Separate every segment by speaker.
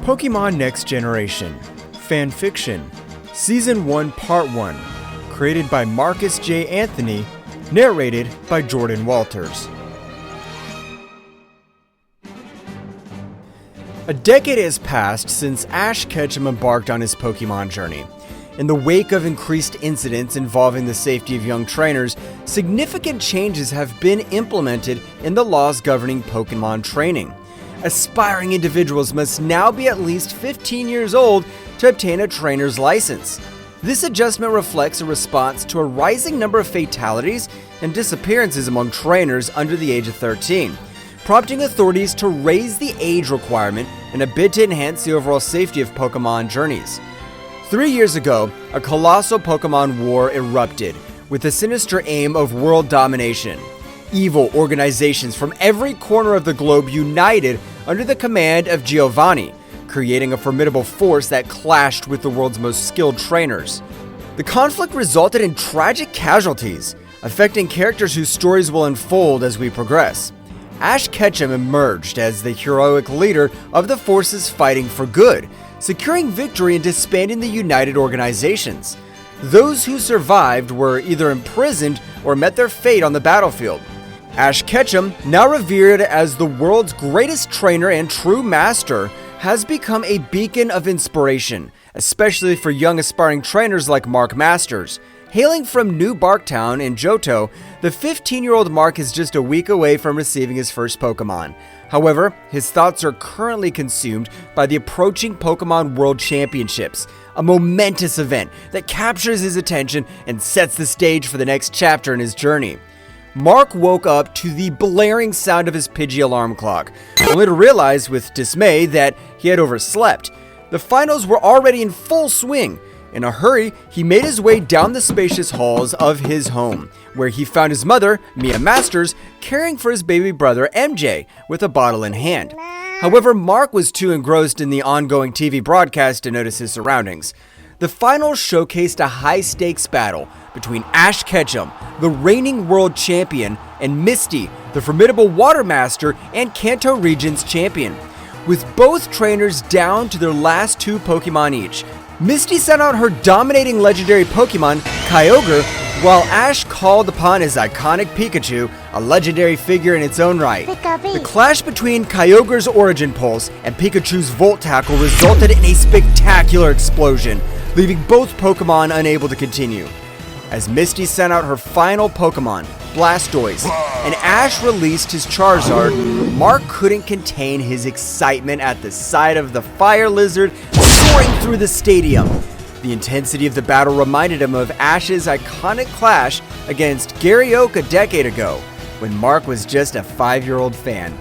Speaker 1: Pokémon Next Generation, Fanfiction, Season 1 Part 1, created by Marcus J. Anthony, narrated by Jordan Walters. A decade has passed since Ash Ketchum embarked on his Pokémon journey. In the wake of increased incidents involving the safety of young trainers, significant changes have been implemented in the laws governing Pokémon training. Aspiring individuals must now be at least 15 years old to obtain a trainer's license. This adjustment reflects a response to a rising number of fatalities and disappearances among trainers under the age of 13, prompting authorities to raise the age requirement in a bid to enhance the overall safety of Pokémon journeys. 3 years ago, a colossal Pokémon war erupted, with the sinister aim of world domination. Evil organizations from every corner of the globe united under the command of Giovanni, creating a formidable force that clashed with the world's most skilled trainers. The conflict resulted in tragic casualties, affecting characters whose stories will unfold as we progress. Ash Ketchum emerged as the heroic leader of the forces fighting for good, securing victory and disbanding the united organizations. Those who survived were either imprisoned or met their fate on the battlefield. Ash Ketchum, now revered as the world's greatest trainer and true master, has become a beacon of inspiration, especially for young aspiring trainers like Marc Masters. Hailing from New Barktown in Jotho, the 15-year-old Marc is just a week away from receiving his first Pokémon. However, his thoughts are currently consumed by the approaching Pokémon World Championships, a momentous event that captures his attention and sets the stage for the next chapter in his journey. Marc woke up to the blaring sound of his Pidgey alarm clock, only to realize with dismay that he had overslept. The finals were already in full swing. In a hurry, he made his way down the spacious halls of his home, where he found his mother, Marc Masters, caring for his baby brother, MJ, with a bottle in hand. However, Marc was too engrossed in the ongoing TV broadcast to notice his surroundings. The finals showcased a high-stakes battle between Ash Ketchum, the reigning world champion, and Misty, the formidable water master and Kanto region's champion. With both trainers down to their last 2 Pokemon each, Misty sent out her dominating legendary Pokemon, Kyogre, while Ash called upon his iconic Pikachu, a legendary figure in its own right. The clash between Kyogre's Origin Pulse and Pikachu's Volt Tackle resulted in a spectacular explosion, leaving both Pokemon unable to continue. As Misty sent out her final Pokemon, Blastoise, and Ash released his Charizard, Marc couldn't contain his excitement at the sight of the fire lizard soaring through the stadium. The intensity of the battle reminded him of Ash's iconic clash against Gary Oak a decade ago, when Marc was just a 5-year-old fan.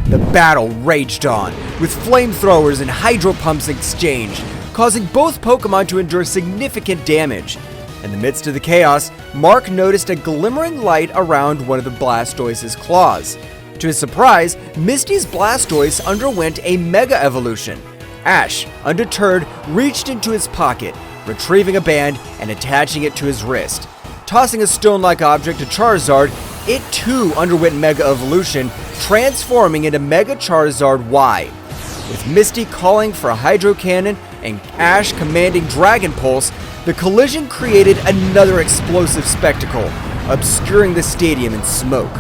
Speaker 1: The battle raged on, with flamethrowers and hydro pumps exchanged, causing both Pokemon to endure significant damage. In the midst of the chaos, Marc noticed a glimmering light around one of the Blastoise's claws. To his surprise, Misty's Blastoise underwent a Mega Evolution. Ash, undeterred, reached into his pocket, retrieving a band and attaching it to his wrist. Tossing a stone-like object to Charizard, it too underwent Mega Evolution, transforming into Mega Charizard Y. With Misty calling for a Hydro Cannon and Ash commanding Dragon Pulse, the collision created another explosive spectacle, obscuring the stadium in smoke.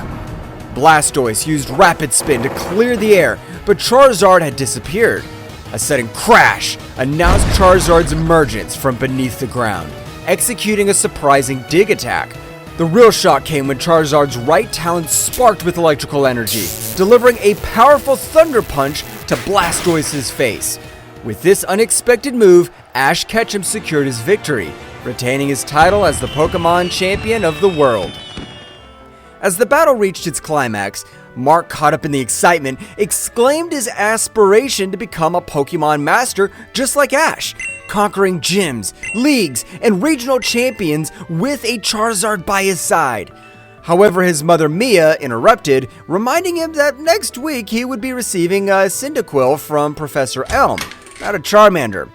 Speaker 1: Blastoise used Rapid Spin to clear the air, but Charizard had disappeared. A sudden crash announced Charizard's emergence from beneath the ground, executing a surprising dig attack. The real shock came when Charizard's right talon sparked with electrical energy, delivering a powerful Thunder Punch to Blastoise's face. With this unexpected move, Ash Ketchum secured his victory, retaining his title as the Pokémon champion of the world. As the battle reached its climax, Marc, caught up in the excitement, exclaimed his aspiration to become a Pokémon master just like Ash, conquering gyms, leagues, and regional champions with a Charizard by his side. However, his mother Mia interrupted, reminding him that next week he would be receiving a Cyndaquil from Professor Elm, not a Charmander.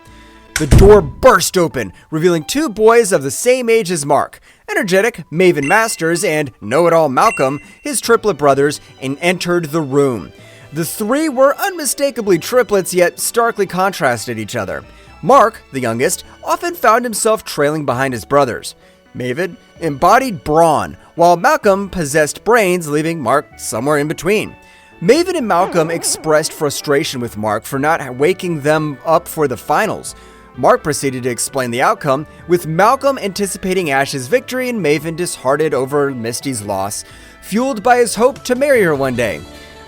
Speaker 1: The door burst open, revealing 2 boys of the same age as Marc, energetic Maven Masters and know-it-all Malcolm, his triplet brothers, and entered the room. The three were unmistakably triplets, yet starkly contrasted each other. Marc, the youngest, often found himself trailing behind his brothers. Maven embodied brawn, while Malcolm possessed brains, leaving Marc somewhere in between. Maven and Malcolm expressed frustration with Marc for not waking them up for the finals. Marc proceeded to explain the outcome, with Malcolm anticipating Ash's victory and Maven disheartened over Misty's loss, fueled by his hope to marry her one day.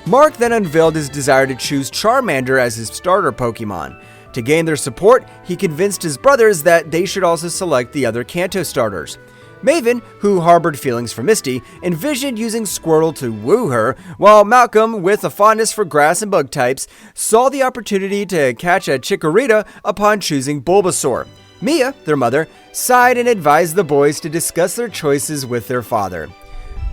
Speaker 1: Marc then unveiled his desire to choose Charmander as his starter Pokemon. To gain their support, he convinced his brothers that they should also select the other Kanto starters. Maven, who harbored feelings for Misty, envisioned using Squirtle to woo her, while Malcolm, with a fondness for grass and bug types, saw the opportunity to catch a Chikorita upon choosing Bulbasaur. Mia, their mother, sighed and advised the boys to discuss their choices with their father.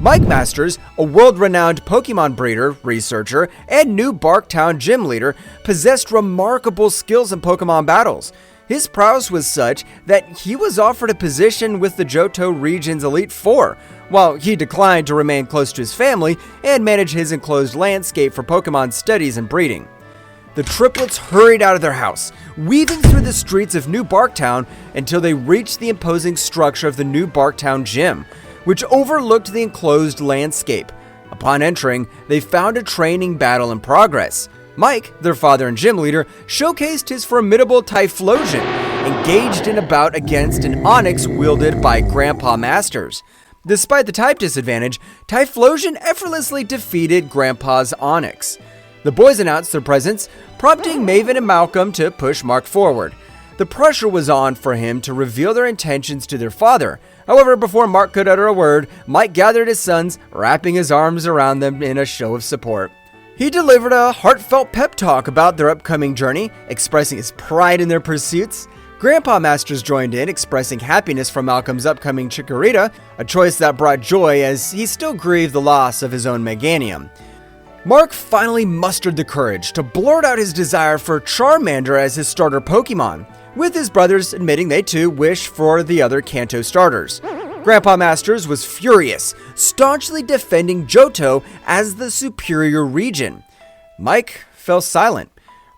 Speaker 1: Marc Masters, a world-renowned Pokemon breeder, researcher, and new Barktown gym leader, possessed remarkable skills in Pokemon battles. His prowess was such that he was offered a position with the Jotho region's Elite Four, while he declined to remain close to his family and manage his enclosed landscape for Pokemon studies and breeding. The triplets hurried out of their house, weaving through the streets of New Barktown until they reached the imposing structure of the New Barktown Gym, which overlooked the enclosed landscape. Upon entering, they found a training battle in progress. Mike, their father and gym leader, showcased his formidable Typhlosion, engaged in a bout against an Onix wielded by Grandpa Masters. Despite the type disadvantage, Typhlosion effortlessly defeated Grandpa's Onix. The boys announced their presence, prompting Maven and Malcolm to push Marc forward. The pressure was on for him to reveal their intentions to their father. However, before Marc could utter a word, Mike gathered his sons, wrapping his arms around them in a show of support. He delivered a heartfelt pep talk about their upcoming journey, expressing his pride in their pursuits. Grandpa Masters joined in, expressing happiness for Malcolm's upcoming Chikorita, a choice that brought joy as he still grieved the loss of his own Meganium. Marc finally mustered the courage to blurt out his desire for Charmander as his starter Pokemon, with his brothers admitting they too wished for the other Kanto starters. Grandpa Masters was furious, staunchly defending Jotho as the superior region. Mike fell silent,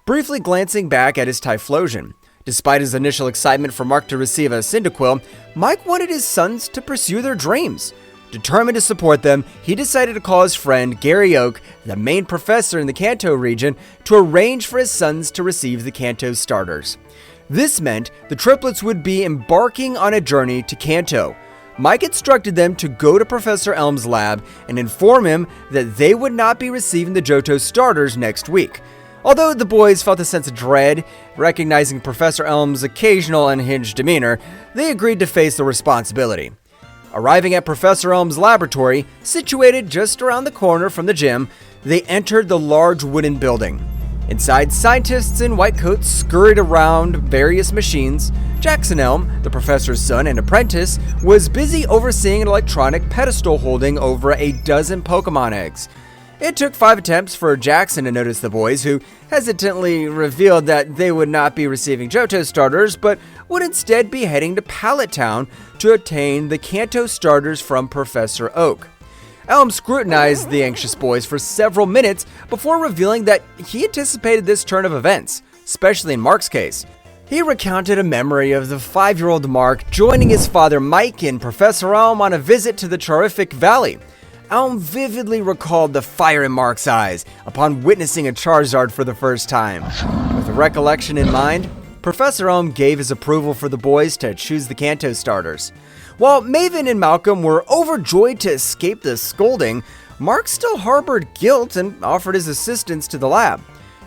Speaker 1: briefly glancing back at his Typhlosion. Despite his initial excitement for Marc to receive a Cyndaquil, Mike wanted his sons to pursue their dreams. Determined to support them, he decided to call his friend Gary Oak, the main professor in the Kanto region, to arrange for his sons to receive the Kanto starters. This meant the triplets would be embarking on a journey to Kanto. Mike instructed them to go to Professor Elm's lab and inform him that they would not be receiving the Jotho starters next week. Although the boys felt a sense of dread, recognizing Professor Elm's occasional unhinged demeanor, they agreed to face the responsibility. Arriving at Professor Elm's laboratory, situated just around the corner from the gym, they entered the large wooden building. Inside, scientists in white coats scurried around various machines. Jackson Elm, the professor's son and apprentice, was busy overseeing an electronic pedestal holding over a dozen Pokemon eggs. It took 5 attempts for Jackson to notice the boys, who hesitantly revealed that they would not be receiving Jotho starters, but would instead be heading to Pallet Town to obtain the Kanto starters from Professor Oak. Elm scrutinized the anxious boys for several minutes before revealing that he anticipated this turn of events, especially in Marc's case. He recounted a memory of the 5-year-old Marc joining his father Mike and Professor Elm on a visit to the Terrific Valley. Elm vividly recalled the fire in Marc's eyes upon witnessing a Charizard for the first time. With the recollection in mind, Professor Elm gave his approval for the boys to choose the Kanto starters. While Maven and Malcolm were overjoyed to escape the scolding, Marc still harbored guilt and offered his assistance to the lab.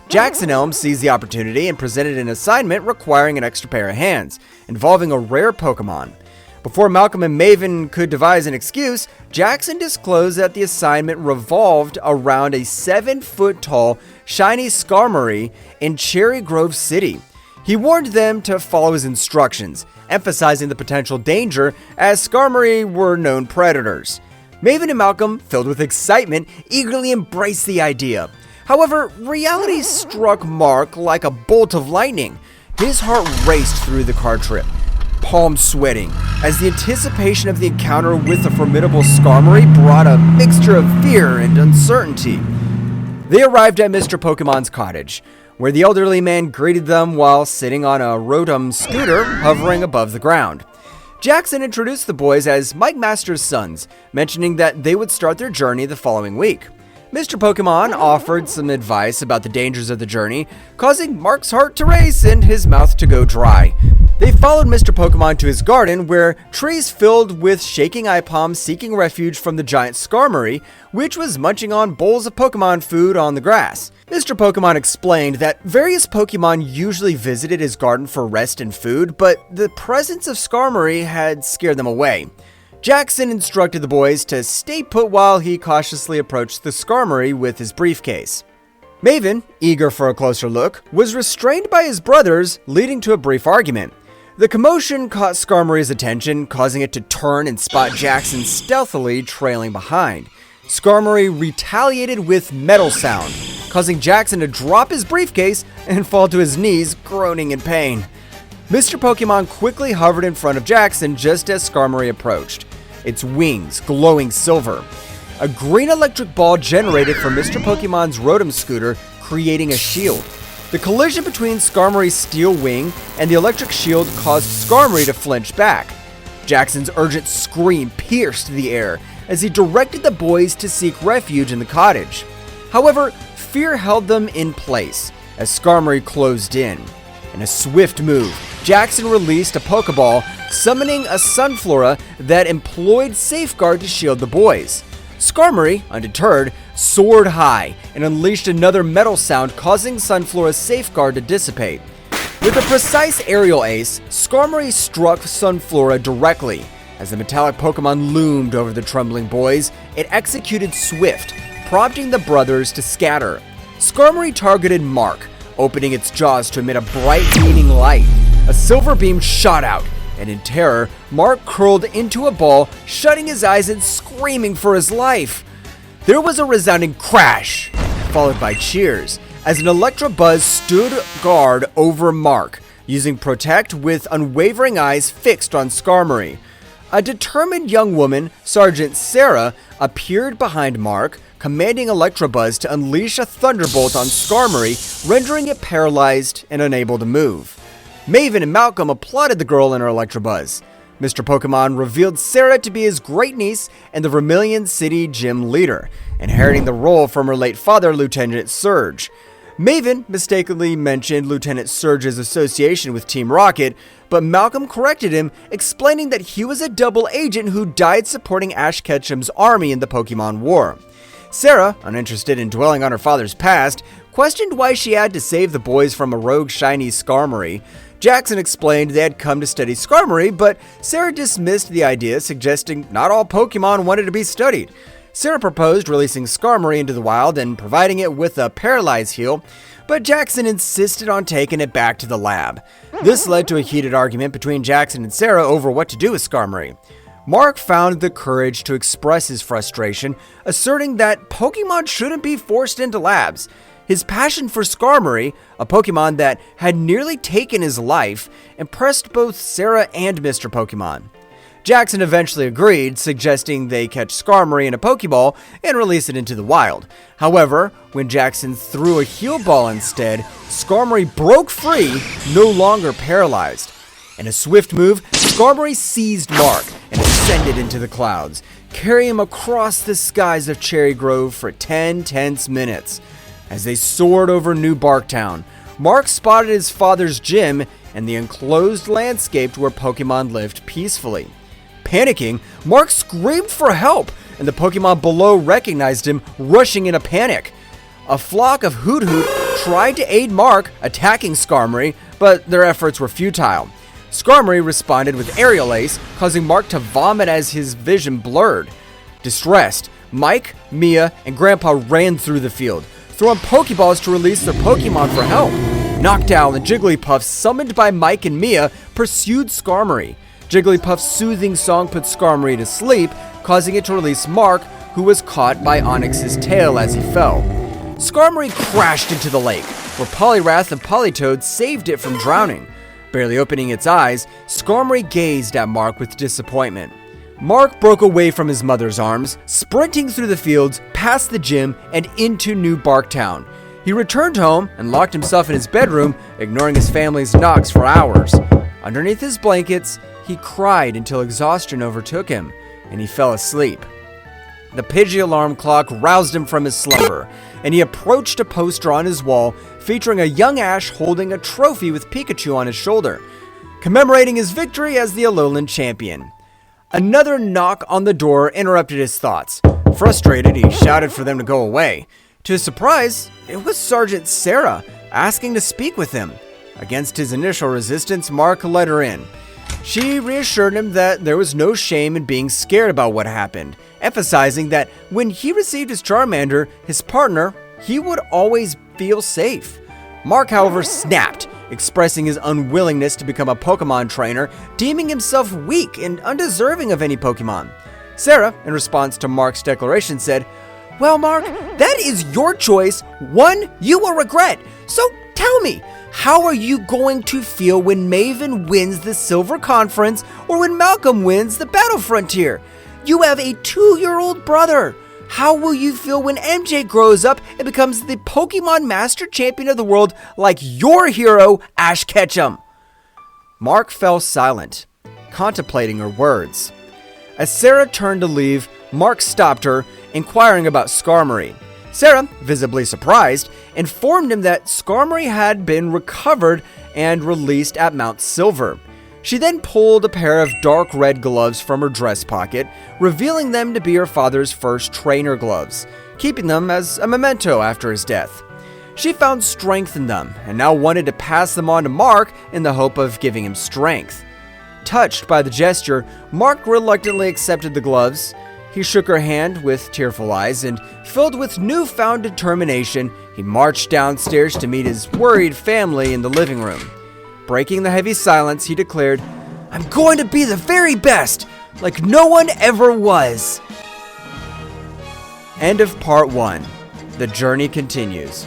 Speaker 1: Jackson Elm seized the opportunity and presented an assignment requiring an extra pair of hands, involving a rare Pokemon. Before Malcolm and Maven could devise an excuse, Jackson disclosed that the assignment revolved around a 7-foot-tall, shiny Skarmory in Cherry Grove City. He warned them to follow his instructions, emphasizing the potential danger as Skarmory were known predators. Maven and Malcolm, filled with excitement, eagerly embraced the idea. However, reality struck Marc like a bolt of lightning. His heart raced through the car trip, palms sweating, as the anticipation of the encounter with the formidable Skarmory brought a mixture of fear and uncertainty. They arrived at Mr. Pokemon's cottage, where the elderly man greeted them while sitting on a Rotom scooter hovering above the ground. Jackson introduced the boys as Marc Masters' sons, mentioning that they would start their journey the following week. Mr. Pokemon offered some advice about the dangers of the journey, causing Mark's heart to race and his mouth to go dry. They followed Mr. Pokemon to his garden, where trees filled with shaking eye palms seeking refuge from the giant Skarmory, which was munching on bowls of Pokemon food on the grass. Mr. Pokemon explained that various Pokemon usually visited his garden for rest and food, but the presence of Skarmory had scared them away. Jackson instructed the boys to stay put while he cautiously approached the Skarmory with his briefcase. Maven, eager for a closer look, was restrained by his brothers, leading to a brief argument. The commotion caught Skarmory's attention, causing it to turn and spot Jackson stealthily trailing behind. Skarmory retaliated with Metal Sound, causing Jackson to drop his briefcase and fall to his knees, groaning in pain. Mr. Pokemon quickly hovered in front of Jackson just as Skarmory approached, its wings glowing silver. A green electric ball generated from Mr. Pokemon's Rotom scooter, creating a shield. The collision between Skarmory's steel wing and the electric shield caused Skarmory to flinch back. Jackson's urgent scream pierced the air as he directed the boys to seek refuge in the cottage. However, fear held them in place as Skarmory closed in. In a swift move, Jackson released a Pokeball, summoning a Sunflora that employed Safeguard to shield the boys. Skarmory, undeterred, soared high and unleashed another Metal Sound, causing Sunflora's Safeguard to dissipate. With a precise aerial ace, Skarmory struck Sunflora directly. As the metallic Pokemon loomed over the trembling boys, it executed Swift, prompting the brothers to scatter. Skarmory targeted Mark, opening its jaws to emit a bright beaming light. A silver beam shot out, and in terror, Mark curled into a ball, shutting his eyes and screaming for his life. There was a resounding crash, followed by cheers, as an Electabuzz stood guard over Mark, using Protect with unwavering eyes fixed on Skarmory. A determined young woman, Sergeant Sarah, appeared behind Mark, commanding Electabuzz to unleash a Thunderbolt on Skarmory, rendering it paralyzed and unable to move. Maven and Malcolm applauded the girl and her Electabuzz. Mr. Pokemon revealed Sarah to be his great-niece and the Vermilion City gym leader, inheriting the role from her late father, Lieutenant Surge. Maven mistakenly mentioned Lieutenant Surge's association with Team Rocket, but Malcolm corrected him, explaining that he was a double agent who died supporting Ash Ketchum's army in the Pokémon War. Sarah, uninterested in dwelling on her father's past, questioned why she had to save the boys from a rogue shiny Skarmory. Jackson explained they had come to study Skarmory, but Sarah dismissed the idea, suggesting not all Pokemon wanted to be studied. Sarah proposed releasing Skarmory into the wild and providing it with a Paralyze heal, but Jackson insisted on taking it back to the lab. This led to a heated argument between Jackson and Sarah over what to do with Skarmory. Mark found the courage to express his frustration, asserting that Pokemon shouldn't be forced into labs. His passion for Skarmory, a Pokemon that had nearly taken his life, impressed both Sarah and Mr. Pokemon. Jackson eventually agreed, suggesting they catch Skarmory in a Pokeball and release it into the wild. However, when Jackson threw a heal ball instead, Skarmory broke free, no longer paralyzed. In a swift move, Skarmory seized Mark and ascended into the clouds, carrying him across the skies of Cherry Grove for 10 tense minutes. As they soared over New Barktown, Mark spotted his father's gym and the enclosed landscape where Pokemon lived peacefully. Panicking, Mark screamed for help, and the Pokemon below recognized him, rushing in a panic. A flock of Hoot tried to aid Mark, attacking Skarmory, but their efforts were futile. Skarmory responded with Aerial Ace, causing Mark to vomit as his vision blurred. Distressed, Mike, Mia, and Grandpa ran through the field, throwing Pokeballs to release their Pokemon for help. Noctowl and Jigglypuff, summoned by Mike and Mia, pursued Skarmory. Jigglypuff's soothing song put Skarmory to sleep, causing it to release Mark, who was caught by Onix's tail as he fell. Skarmory crashed into the lake, where Poliwrath and Politoed saved it from drowning. Barely opening its eyes, Skarmory gazed at Mark with disappointment. Marc broke away from his mother's arms, sprinting through the fields, past the gym, and into New Barktown. He returned home and locked himself in his bedroom, ignoring his family's knocks for hours. Underneath his blankets, he cried until exhaustion overtook him, and he fell asleep. The Pidgey alarm clock roused him from his slumber, and he approached a poster on his wall featuring a young Ash holding a trophy with Pikachu on his shoulder, commemorating his victory as the Alolan champion. Another knock on the door interrupted his thoughts. Frustrated, he shouted for them to go away. To his surprise, it was Sergeant Sarah asking to speak with him. Against his initial resistance, Marc let her in. She reassured him that there was no shame in being scared about what happened, emphasizing that when he received his Charmander, his partner, he would always feel safe. Marc, however, snapped, expressing his unwillingness to become a Pokemon trainer, deeming himself weak and undeserving of any Pokemon. Sarah, in response to Marc's declaration, said, "Well, Marc, that is your choice, one you will regret. So tell me, how are you going to feel when Maven wins the Silver Conference or when Malcolm wins the Battle Frontier? You have a 2-year-old brother. How will you feel when MJ grows up and becomes the Pokemon Master Champion of the world like your hero, Ash Ketchum?" Marc fell silent, contemplating her words. As Sarah turned to leave, Marc stopped her, inquiring about Skarmory. Sarah, visibly surprised, informed him that Skarmory had been recovered and released at Mount Silver. She then pulled a pair of dark red gloves from her dress pocket, revealing them to be her father's first trainer gloves, keeping them as a memento after his death. She found strength in them and now wanted to pass them on to Marc in the hope of giving him strength. Touched by the gesture, Marc reluctantly accepted the gloves. He shook her hand with tearful eyes, and filled with newfound determination, he marched downstairs to meet his worried family in the living room. Breaking the heavy silence, he declared, "I'm going to be the very best, like no one ever was." End of part 1. The journey continues.